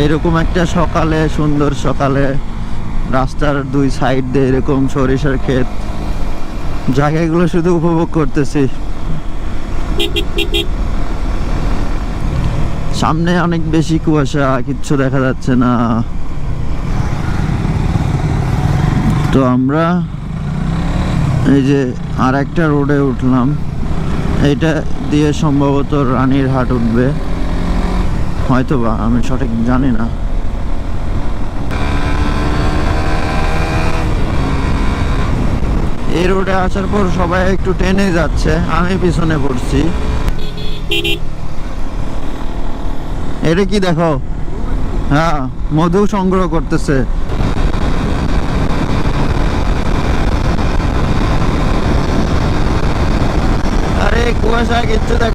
এরকম একটা সকালে, সুন্দর সকালে রাস্তার দুই সাইড দিয়ে এরকম সরিষার ক্ষেত, জায়গাগুলো শুধু উপভোগ করতেছি। সামনে অনেক বেশি কুয়াশা, কিচ্ছু দেখা যাচ্ছে না। তো আমরা এই যে আর একটা রোডে উঠলাম, এইটা দিয়ে সম্ভবত রানীর হাট উঠবে, হয়তোবা, আমি সঠিক জানি না। এই রোডে আসার পর সবাই একটু টেনে যাচ্ছে, আমি পিছনে পড়ছি। এটা কি দেখো? হ্যাঁ, মধু সংগ্রহ করতেছে। আরে কুয়াশা, কিচ্ছু